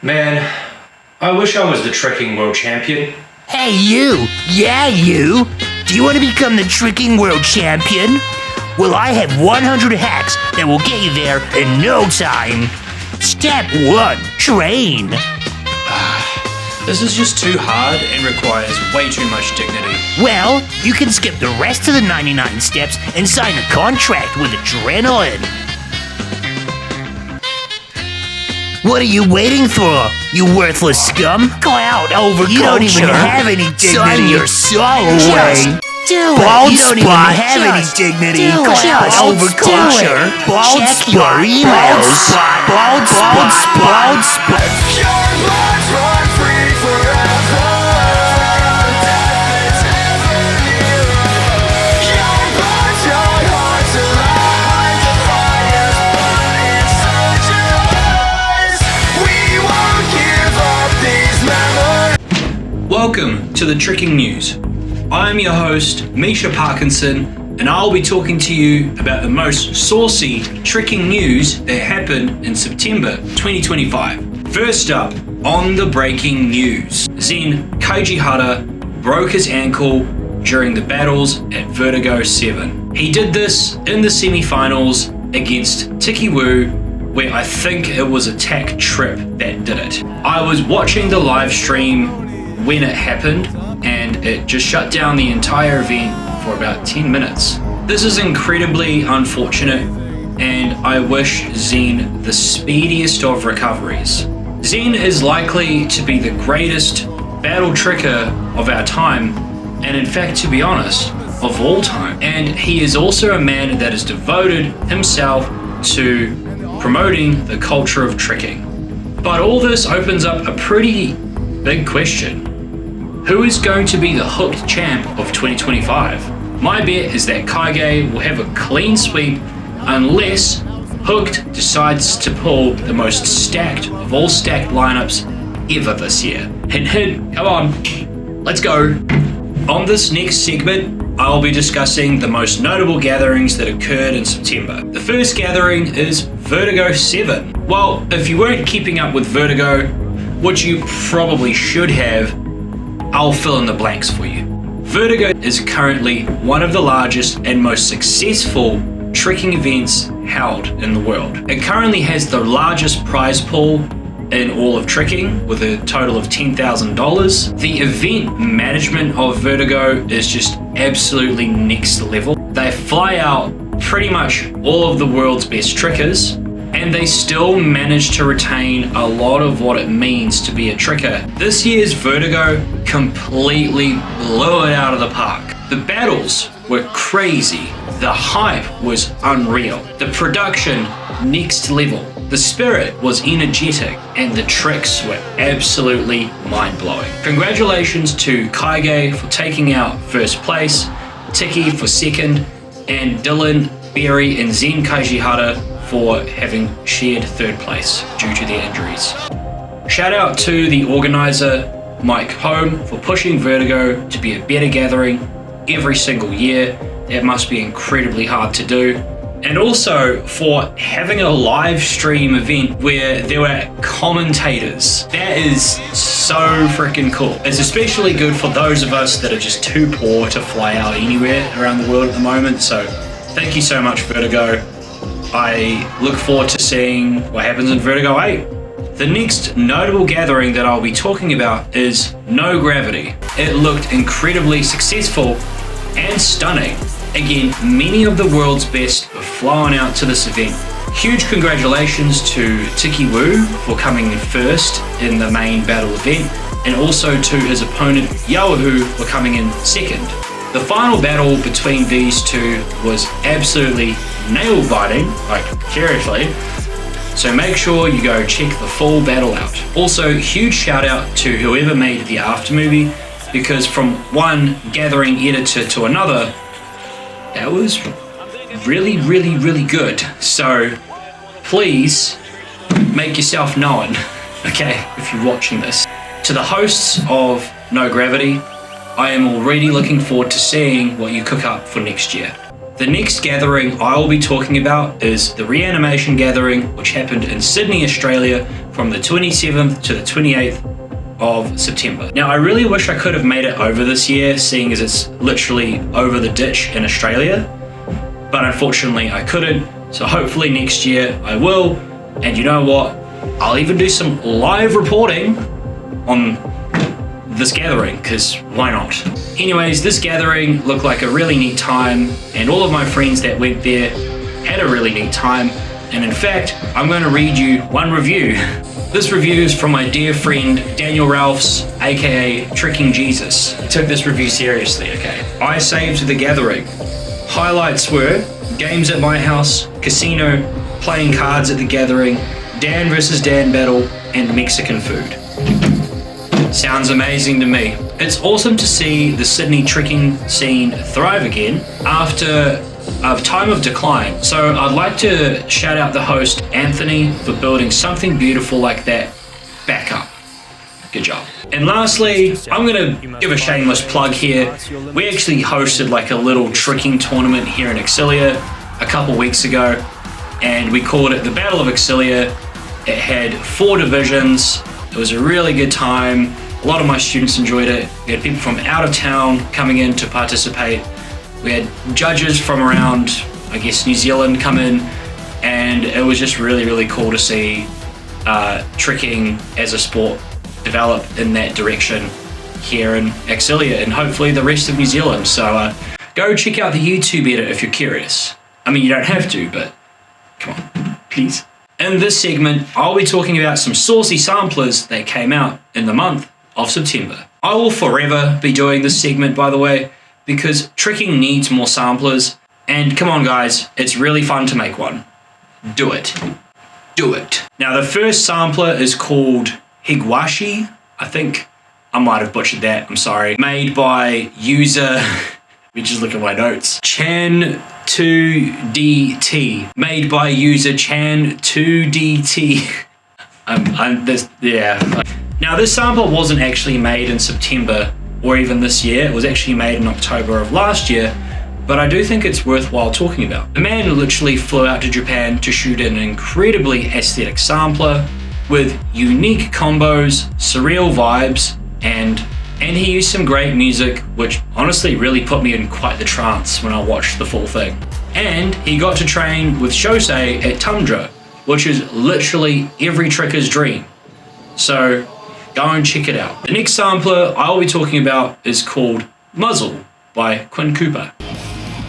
Man, I wish I was the trekking world champion. Hey, you! Yeah, you! Do you want to become the tricking world champion? Well, I have 100 hacks that will get you there in no time. Step 1. Train. This is just too hard and requires way too much dignity. Well, you can skip the rest of the 99 steps and sign a contract with adrenaline. What are you waiting for, you worthless scum? Go out, overculture. You don't even have any dignity. Sign your soul away. Do it. You don't even have any dignity. Go out, overculture. Check your emails. Bald spot. Your blood's run free forever. Death is ever near. Your blood, your heart's alive. The fire's burning inside your eyes. We won't give up these memories. Welcome to the Tricking News. I am your host, Misha Parkinson, and I'll be talking to you about the most saucy tricking news that happened in September 2025. First up, on the breaking news, Zen Kajihara broke his ankle during the battles at Vertigo 7. He did this in the semi-finals against Tiki Wu, where I think it was a Tac Trip that did it. I was watching the live stream when it happened, and it just shut down the entire event for about 10 minutes. This is incredibly unfortunate, and I wish Zen the speediest of recoveries. Zen is likely to be the greatest battle tricker of our time, and in fact, to be honest, of all time. And he is also a man that has devoted himself to promoting the culture of tricking. But all this opens up a pretty big question. Who is going to be the hooked champ of 2025? My bet is that Kaige will have a clean sweep unless Hooked decides to pull the most stacked of all stacked lineups ever this year. Hint hint, come on, let's go. On this next segment, I'll be discussing the most notable gatherings that occurred in September. The first gathering is Vertigo 7. Well, if you weren't keeping up with Vertigo, which you probably should have, I'll fill in the blanks for you. Vertigo is currently one of the largest and most successful tricking events held in the world. It currently has the largest prize pool in all of tricking with a total of $10,000. The event management of Vertigo is just absolutely next level. They fly out pretty much all of the world's best trickers, and they still manage to retain a lot of what it means to be a tricker. This year's Vertigo completely blew it out of the park. The battles were crazy. The hype was unreal. The production, next level. The spirit was energetic, and the tricks were absolutely mind-blowing. Congratulations to Kaige for taking out first place, Tiki for second, and Dylan, Berry, and Zen Kajihara for having shared third place due to their injuries. Shout out to the organizer, Mike Home, for pushing Vertigo to be a better gathering every single year. That must be incredibly hard to do. And also for having a live stream event where there were commentators. That is so freaking cool. It's especially good for those of us that are just too poor to fly out anywhere around the world at the moment. So thank you so much, Vertigo. I look forward to seeing what happens in Vertigo 8. The next notable gathering that I'll be talking about is No Gravity. It looked incredibly successful and stunning. Again, many of the world's best were flown out to this event. Huge congratulations to Tiki Wu for coming in first in the main battle event, and also to his opponent Yaohu for coming in second. The final battle between these two was absolutely nail-biting, like seriously, so make sure you go check the full battle out. Also, huge shout out to whoever made the aftermovie, because from one gathering editor to another, that was really good. So please make yourself known, okay, if you're watching this. To the hosts of No Gravity, I am already looking forward to seeing what you cook up for next year. The next gathering I will be talking about is the Reanimation Gathering, which happened in Sydney, Australia from the 27th to the 28th of September. Now, I really wish I could have made it over this year, seeing as it's literally over the ditch in Australia, but unfortunately I couldn't, so hopefully next year I will. And you know what? I'll even do some live reporting on this gathering, because why not? Anyways, this gathering looked like a really neat time, and all of my friends that went there had a really neat time. And in fact, I'm going to read you one review. This review is from my dear friend Daniel Ralphs, aka Tricking Jesus. He took this review seriously, okay? I saved the gathering. Highlights were games at my house, casino, playing cards at the gathering, Dan versus Dan battle, and Mexican food. Sounds amazing to me. It's awesome to see the Sydney tricking scene thrive again after a time of decline. So I'd like to shout out the host Anthony for building something beautiful like that back up. Good job. And lastly, I'm gonna give a shameless plug here. We actually hosted like a little tricking tournament here in Exilia a couple weeks ago, and we called it the Battle of Exilia. It had 4 divisions. It was a really good time. A lot of my students enjoyed it. We had people from out of town coming in to participate. We had judges from around, I guess, New Zealand come in, and it was just really, really cool to see tricking as a sport develop in that direction here in Exilia and hopefully the rest of New Zealand. So go check out the YouTube edit if you're curious. I mean, you don't have to, but come on, please. In this segment, I'll be talking about some saucy samplers that came out in the month of September. I will forever be doing this segment, by the way, because tricking needs more samplers. And come on, guys, it's really fun to make one. Do it. Do it. Now, the first sampler is called Higwashi. I think I might have butchered that. I'm sorry. Made by user, let me just look at my notes. Chan2DT. Made by user Chan2DT. Now, this sample wasn't actually made in September or even this year. It was actually made in October of last year, but I do think it's worthwhile talking about. The man literally flew out to Japan to shoot an incredibly aesthetic sampler with unique combos, surreal vibes, and he used some great music, which honestly really put me in quite the trance when I watched the full thing. And he got to train with Shosei at Tundra, which is literally every tricker's dream. So go and check it out. The next sampler I'll be talking about is called Muzzle by Quinn Cooper.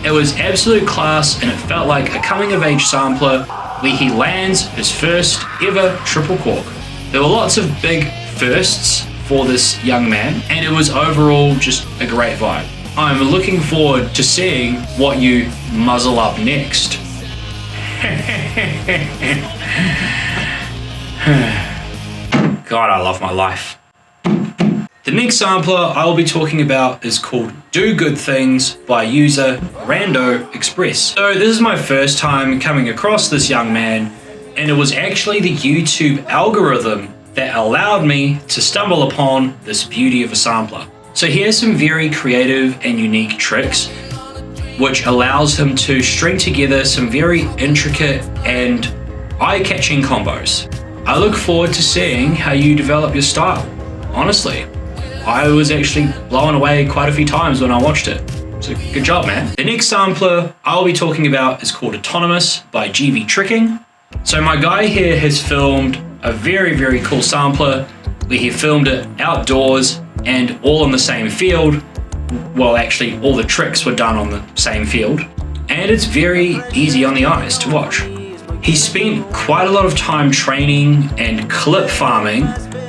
It was absolute class, and it felt like a coming-of-age sampler where he lands his first ever triple cork. There were lots of big firsts for this young man, and it was overall just a great vibe. I'm looking forward to seeing what you muzzle up next. God, I love my life. The next sampler I will be talking about is called Do Good Things by user Rando Express. So this is my first time coming across this young man, and it was actually the YouTube algorithm that allowed me to stumble upon this beauty of a sampler. So he has some very creative and unique tricks, which allows him to string together some very intricate and eye-catching combos. I look forward to seeing how you develop your style. Honestly, I was actually blown away quite a few times when I watched it. So good job, man. The next sampler I'll be talking about is called Autonomous by GV Tricking. So my guy here has filmed a very, very cool sampler where he filmed it outdoors and all in the same field. Well, actually, all the tricks were done on the same field. And it's very easy on the eyes to watch. He spent quite a lot of time training and clip farming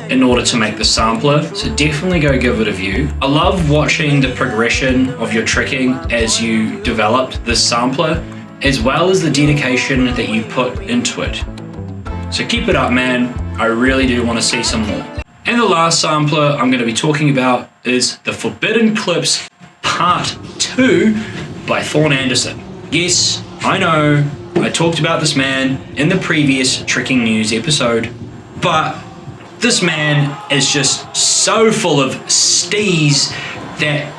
in order to make the sampler, so definitely go give it a view. I love watching the progression of your tricking as you developed this sampler, as well as the dedication that you put into it. So keep it up, man. I really do want to see some more. And the last sampler I'm going to be talking about is the Forbidden Clips Part 2 by Thorn Anderson. Yes, I know, I talked about this man in the previous Tricking News episode, but this man is just so full of steez that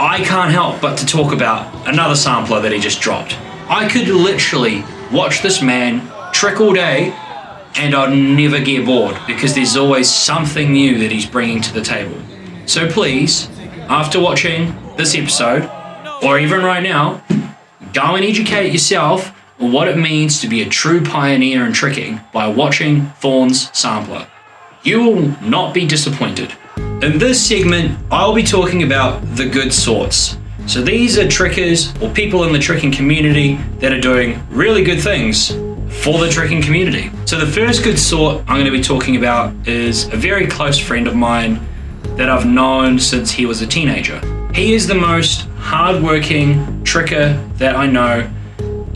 I can't help but to talk about another sampler that he just dropped. I could literally watch this man trick all day and I'll never get bored because there's always something new that he's bringing to the table. So please, after watching this episode, or even right now, go and educate yourself on what it means to be a true pioneer in tricking by watching Thorn's Sampler. You will not be disappointed. In this segment, I'll be talking about the good sorts. So these are trickers or people in the tricking community that are doing really good things for the tricking community. So the first good sort I'm going to be talking about is a very close friend of mine that I've known since he was a teenager. He is the most hardworking tricker that I know,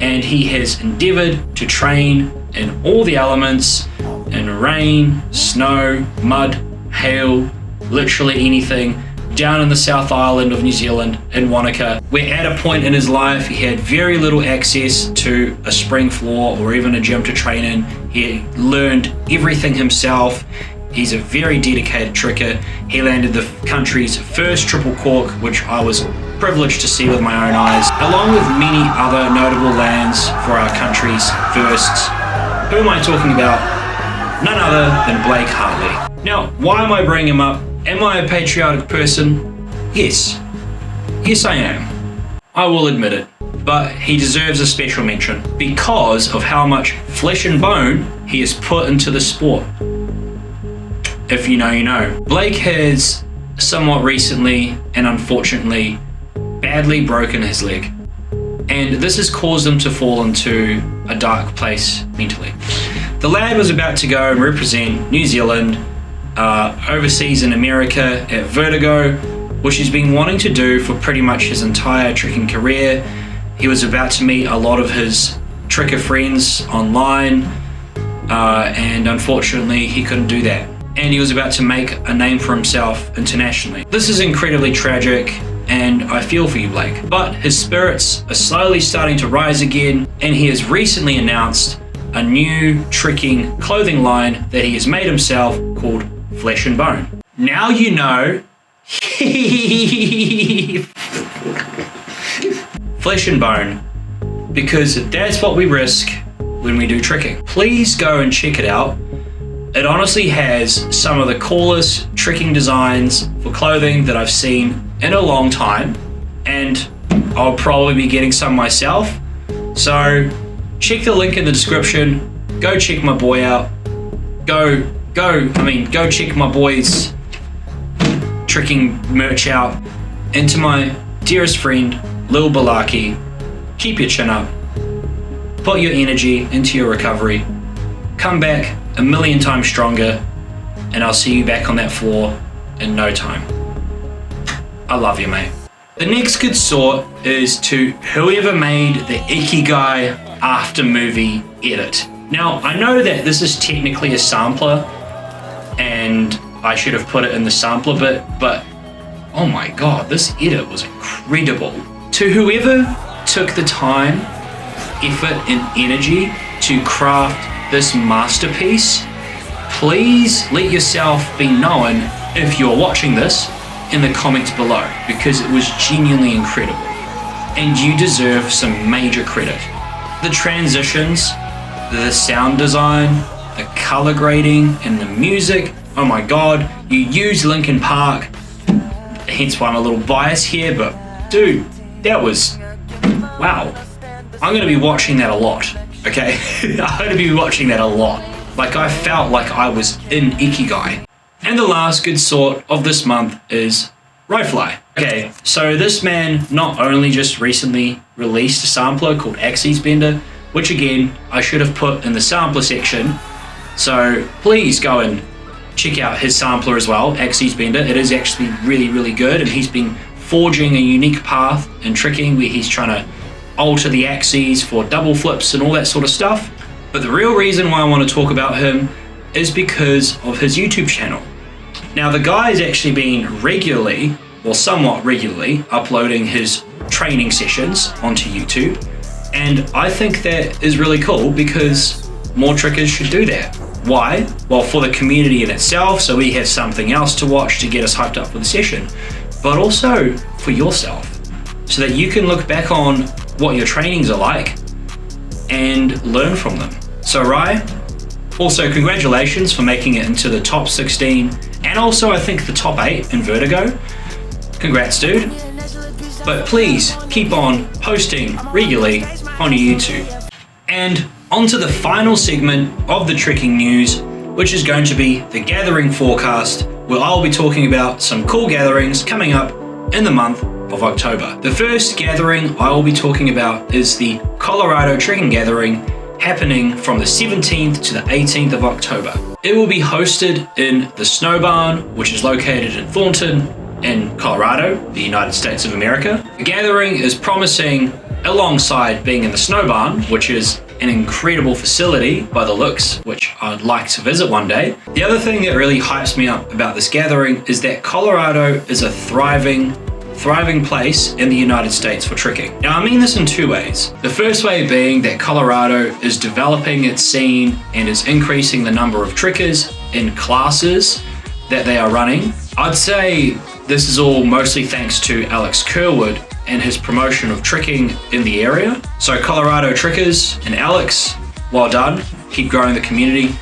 and he has endeavored to train in all the elements, in rain, snow, mud, hail, literally anything, down in the South Island of New Zealand in Wanaka, where at a point in his life he had very little access to a spring floor or even a gym to train in. He learned everything himself. He's a very dedicated tricker. He landed the country's first triple cork, which I was privileged to see with my own eyes, along with many other notable lands for our country's firsts. Who am I talking about? None other than Blake Hartley. Now, why am I bringing him up? Am I a patriotic person? Yes. Yes, I am. I will admit it. But he deserves a special mention because of how much flesh and bone he has put into the sport. If you know, you know. Blake has somewhat recently and unfortunately badly broken his leg. And this has caused him to fall into a dark place mentally. The lad was about to go and represent New Zealand overseas in America at Vertigo, which he's been wanting to do for pretty much his entire tricking career. He was about to meet a lot of his tricker friends online, and unfortunately he couldn't do that. And he was about to make a name for himself internationally. This is incredibly tragic, and I feel for you, Blake. But his spirits are slowly starting to rise again, and he has recently announced a new tricking clothing line that he has made himself called Flesh and Bone. Now you know. Flesh and Bone, because that's what we risk when we do tricking. Please go and check it out. It honestly has some of the coolest tricking designs for clothing that I've seen in a long time, and I'll probably be getting some myself. So check the link in the description. Go check my boy out. Go check my boy's tricking merch out. And to my dearest friend, Lil Balaki, keep your chin up. Put your energy into your recovery. Come back 1,000,000 times stronger, and I'll see you back on that floor in no time. I love you, mate. The next good sort is to whoever made the Ikigai after movie edit. Now, I know that this is technically a sampler, and I should have put it in the sampler bit, but oh my god, this edit was incredible. To whoever took the time, effort, and energy to craft this masterpiece, please let yourself be known if you're watching this in the comments below, because it was genuinely incredible and you deserve some major credit. The transitions, the sound design, the color grading, and the music, oh my god, you used Linkin Park, hence why I'm a little biased here, but dude, that was, wow. I'm gonna be watching that a lot. Okay, I'm going to be watching that a lot. Like, I felt like I was in Ikigai. And the last good sort of this month is Ryfly. Okay, so this man not only just recently released a sampler called Axes Bender, which again, I should have put in the sampler section. So please go and check out his sampler as well, Axes Bender. It is actually really, really good, and he's been forging a unique path in tricking where he's trying to alter the axes for double flips and all that sort of stuff. But the real reason why I want to talk about him is because of his YouTube channel. Now, the guy has actually been regularly, or somewhat regularly, uploading his training sessions onto YouTube. And I think that is really cool because more trickers should do that. Why? Well, for the community in itself, so we have something else to watch to get us hyped up for the session, but also for yourself, so that you can look back on what your trainings are like and learn from them. So Rai, Also, congratulations for making it into the top 16 and also I think the top 8 in Vertigo. Congrats, dude. But please keep on posting regularly on YouTube. And on to the final segment of the trekking news, which is going to be the gathering forecast, where I'll be talking about some cool gatherings coming up in the month of October. The first gathering I will be talking about is the Colorado Trekking Gathering, happening from the 17th to the 18th of October. It will be hosted in the Snow Barn, which is located in Thornton in Colorado, the United States of America. The gathering is promising, alongside being in the Snow Barn, which is an incredible facility by the looks, which I'd like to visit one day. The other thing that really hypes me up about this gathering is that Colorado is a thriving place in the United States for trekking. Now, I mean this in two ways. The first way being that Colorado is developing its scene and is increasing the number of trekkers in classes that they are running. I'd say this is all mostly thanks to Alex Kerwood and his promotion of trekking in the area. So Colorado trekkers and Alex, well done, keep growing the community.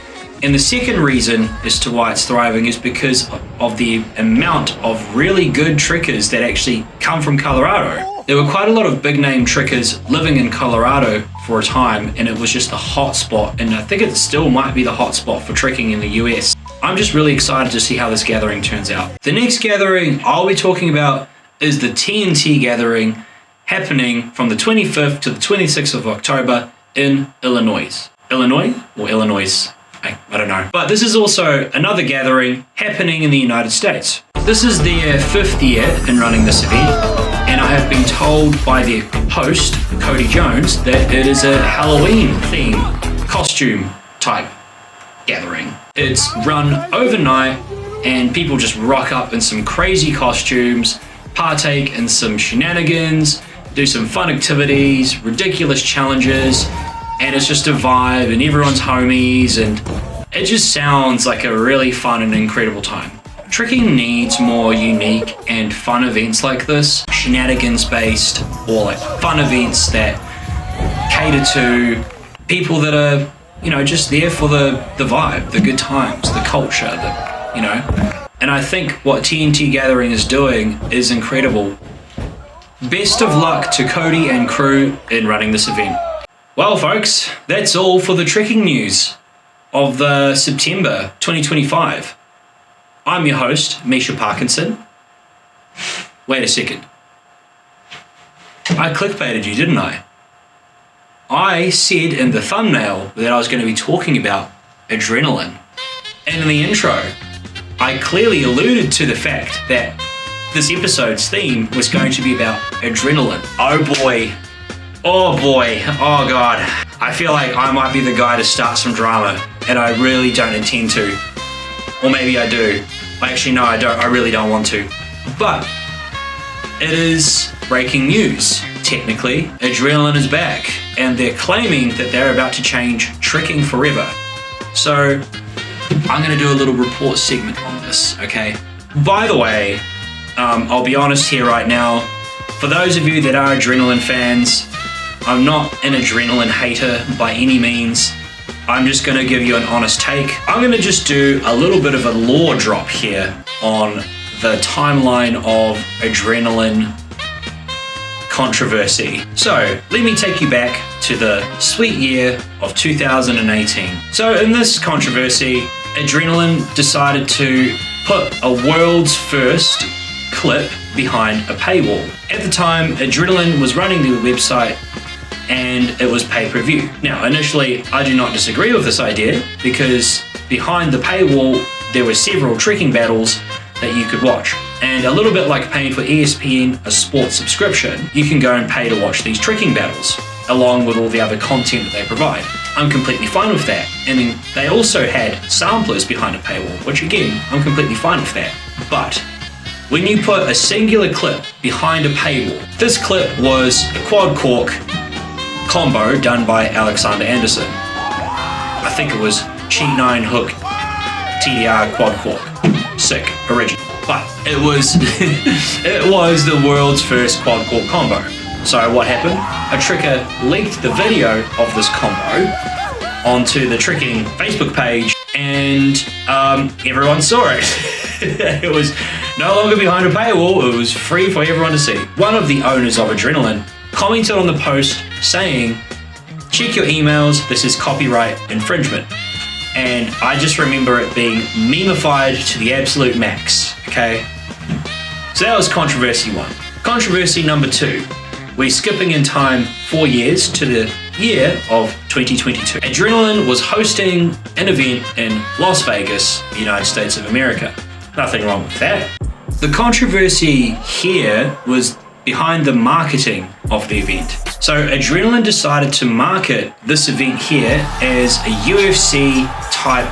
And the second reason as to why it's thriving is because of the amount of really good trekkers that actually come from Colorado. There were quite a lot of big name trekkers living in Colorado for a time, and it was just a hot spot, and I think it still might be the hot spot for trekking in the US. I'm just really excited to see how this gathering turns out. The next gathering I'll be talking about is the TNT Gathering, happening from the 25th to the 26th of October in Illinois. Illinois or Illinois? I don't know. But this is also another gathering happening in the United States. This is their 5th year in running this event, and I have been told by their host, Cody Jones, that it is a Halloween theme costume type gathering. It's run overnight and people just rock up in some crazy costumes, partake in some shenanigans, do some fun activities, ridiculous challenges, and it's just a vibe and everyone's homies, and it just sounds like a really fun and incredible time. Trekking needs more unique and fun events like this, shenanigans based or like fun events that cater to people that are, you know, just there for the vibe, the good times, the culture, you know. And I think what TNT Gathering is doing is incredible. Best of luck to Cody and crew in running this event. Well, folks, that's all for the trekking news of the September 2025. I'm your host, Misha Parkinson. Wait a second. I clickbaited you, didn't I? I said in the thumbnail that I was going to be talking about adrenaline. And in the intro, I clearly alluded to the fact that this episode's theme was going to be about adrenaline. Oh boy. Oh boy. Oh god. I feel like I might be the guy to start some drama, and I really don't intend to. Or maybe I do. Actually, no, I don't. I really don't want to. But it is breaking news. Technically, adrenaline is back, and they're claiming that they're about to change trekking forever. So I'm going to do a little report segment on this, okay? By the way, I'll be honest here right now. For those of you that are adrenaline fans, I'm not an adrenaline hater by any means. I'm just going to give you an honest take. I'm going to just do a little bit of a lore drop here on the timeline of adrenaline controversy. So let me take you back to the sweet year of 2018. So in this controversy, Adrenaline decided to put a world's first clip behind a paywall. At the time, Adrenaline was running their website and it was pay-per-view. Now, initially, I do not disagree with this idea because behind the paywall, there were several trekking battles that you could watch. And a little bit like paying for ESPN, a sports subscription, you can go and pay to watch these trekking battles, along with all the other content that they provide. I'm completely fine with that. And then they also had samplers behind a paywall, which again, I'm completely fine with that. But when you put a singular clip behind a paywall, this clip was a quad cork combo done by Alexander Anderson. I think it was Cheat 9 hook TDR quad cork. Sick, original. But it was it was the world's first quad cork combo. So what happened? A trekker leaked the video of this combo, onto the Tricking Facebook page, and everyone saw it. It was no longer behind a paywall, it was free for everyone to see. One of the owners of Adrenaline commented on the post saying, "Check your emails, this is copyright infringement." And I just remember it being memeified to the absolute max, okay? So that was controversy 1. Controversy number 2. We're skipping in time 4 years to the year of 2022. Adrenaline was hosting an event in Las Vegas, the United States of America. Nothing wrong with that. The controversy here was behind the marketing of the event. So Adrenaline decided to market this event here as a UFC type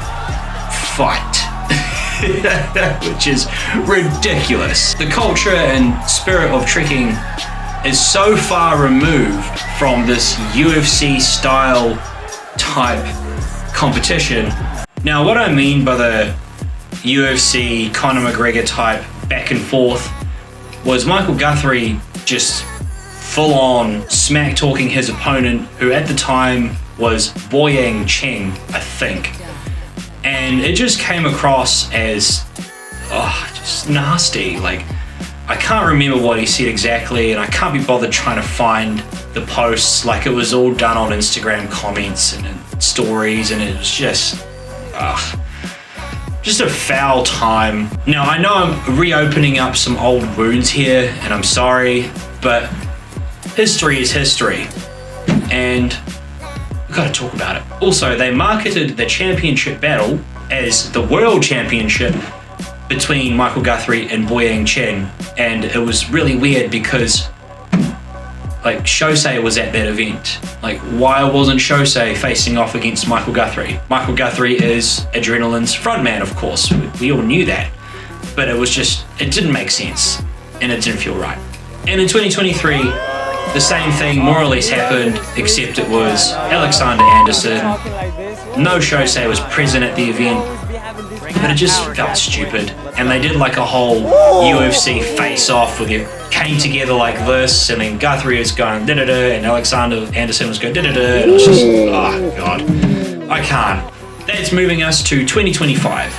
fight, which is ridiculous. The culture and spirit of tricking is so far removed from this UFC style type competition. Now, what I mean by the UFC Conor McGregor type back and forth was Michael Guthrie just full on smack talking his opponent, who at the time was Boyang Cheng, I think. And it just came across as just nasty. Like, I can't remember what he said exactly, and I can't be bothered trying to find the posts. Like, it was all done on Instagram comments and stories, and it was just a foul time. Now, I know I'm reopening up some old wounds here, and I'm sorry, but history is history, and we've got to talk about it. Also, they marketed the championship battle as the World Championship between Michael Guthrie and Boyang Cheng, and it was really weird because like Shosei was at that event. Like, why wasn't Shosei facing off against Michael Guthrie? Michael Guthrie is Adrenaline's frontman, of course. We all knew that, but it didn't make sense, and it didn't feel right. And in 2023, the same thing more or less happened, except it was Alexander Anderson. No Shosei was present at the event, but it just felt stupid. And they did like a whole UFC face-off where they came together like this, and then Guthrie was going da-da-da, and Alexander Anderson was going da-da-da, and it was just, oh god, I can't. That's moving us to 2025.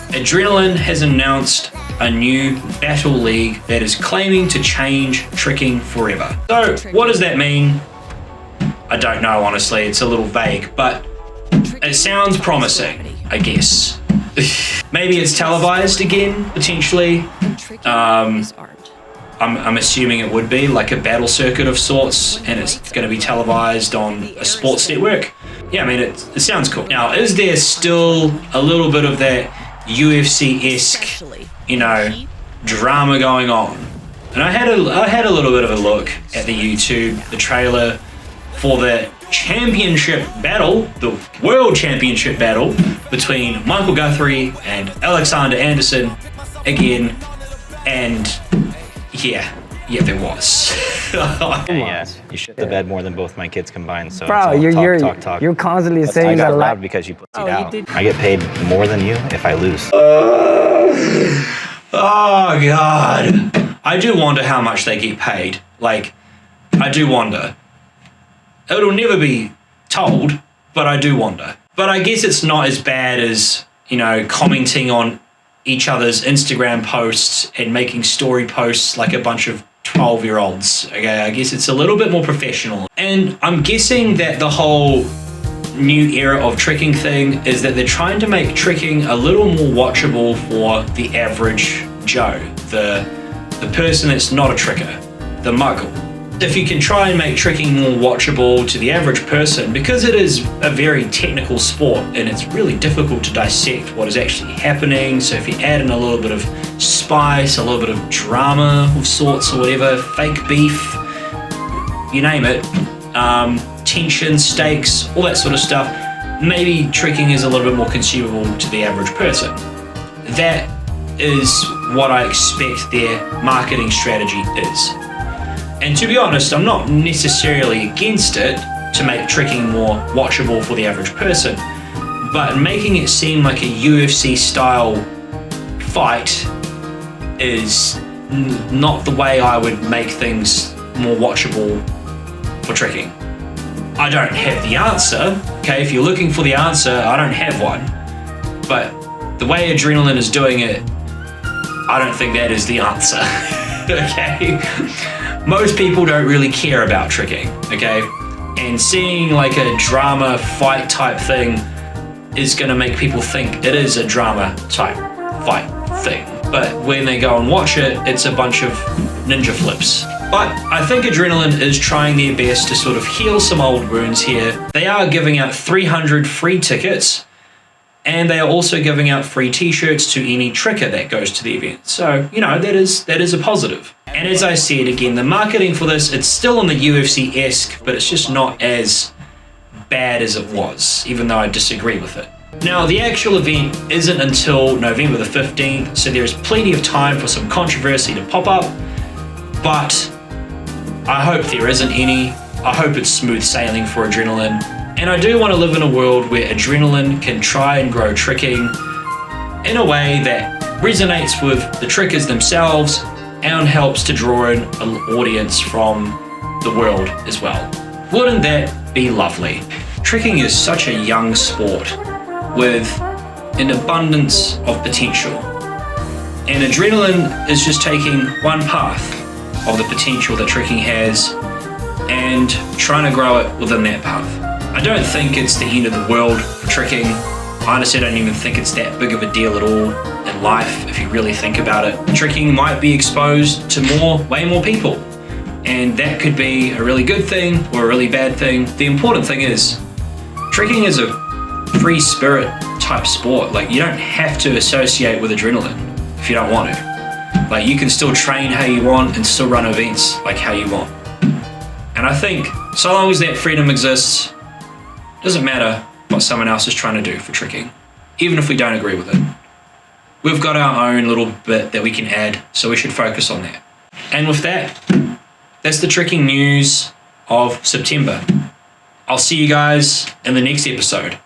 Adrenaline has announced a new battle league that is claiming to change tricking forever. So, what does that mean? I don't know, honestly. It's a little vague, but it sounds promising, I guess. Maybe it's televised again, potentially. I'm assuming it would be like a battle circuit of sorts, and it's going to be televised on a sports network. Yeah, I mean, it sounds cool. Now, is there still a little bit of that UFC-esque, drama going on? And I had a little bit of a look at the YouTube, the trailer for the championship battle, the world championship battle between Michael Guthrie and Alexander Anderson again, and yeah, there was. Yeah, you shit the bed more than both my kids combined. So bro, it's all you're you're constantly But I saying got that robbed because you put it out. I get paid more than you if I lose. Oh god, I do wonder how much they get paid. Like, I do wonder. It'll never be told, but I do wonder. But I guess it's not as bad as, commenting on each other's Instagram posts and making story posts like a bunch of 12-year-olds. Okay, I guess it's a little bit more professional. And I'm guessing that the whole new era of tricking thing is that they're trying to make tricking a little more watchable for the average Joe, the person that's not a tricker, the muggle. If you can try and make tricking more watchable to the average person, because it is a very technical sport and it's really difficult to dissect what is actually happening, so if you add in a little bit of spice, a little bit of drama of sorts or whatever, fake beef, you name it, tension, stakes, all that sort of stuff, maybe tricking is a little bit more consumable to the average person. That is what I expect their marketing strategy is. And to be honest, I'm not necessarily against it to make tricking more watchable for the average person, but making it seem like a UFC style fight is not the way I would make things more watchable for tricking. I don't have the answer. Okay, if you're looking for the answer, I don't have one. But the way adrenaline is doing it, I don't think that is the answer. Okay? Most people don't really care about tricking, okay? And seeing like a drama fight type thing is gonna make people think it is a drama type fight thing. But when they go and watch it, it's a bunch of ninja flips. But I think Adrenaline is trying their best to sort of heal some old wounds here. They are giving out 300 free tickets, and they are also giving out free t-shirts to any tricker that goes to the event. So, you know, that is a positive. And as I said, again, the marketing for this, it's still on the UFC-esque, but it's just not as bad as it was, even though I disagree with it. Now, the actual event isn't until November the 15th, so there's plenty of time for some controversy to pop up, but I hope there isn't any. I hope it's smooth sailing for Adrenaline. And I do want to live in a world where Adrenaline can try and grow tricking in a way that resonates with the trickers themselves and helps to draw in an audience from the world as well. Wouldn't that be lovely? Tricking is such a young sport with an abundance of potential. And Adrenaline is just taking one path of the potential that tricking has and trying to grow it within that path. I don't think it's the end of the world for tricking. I honestly don't even think it's that big of a deal at all in life if you really think about it. Tricking might be exposed to way more people. And that could be a really good thing or a really bad thing. The important thing is, tricking is a free spirit type sport. Like, you don't have to associate with Adrenaline if you don't want to. Like, you can still train how you want and still run events like how you want. And I think so long as that freedom exists, doesn't matter what someone else is trying to do for tricking, even if we don't agree with it. We've got our own little bit that we can add, so we should focus on that. And with that, that's the tricking news of September. I'll see you guys in the next episode.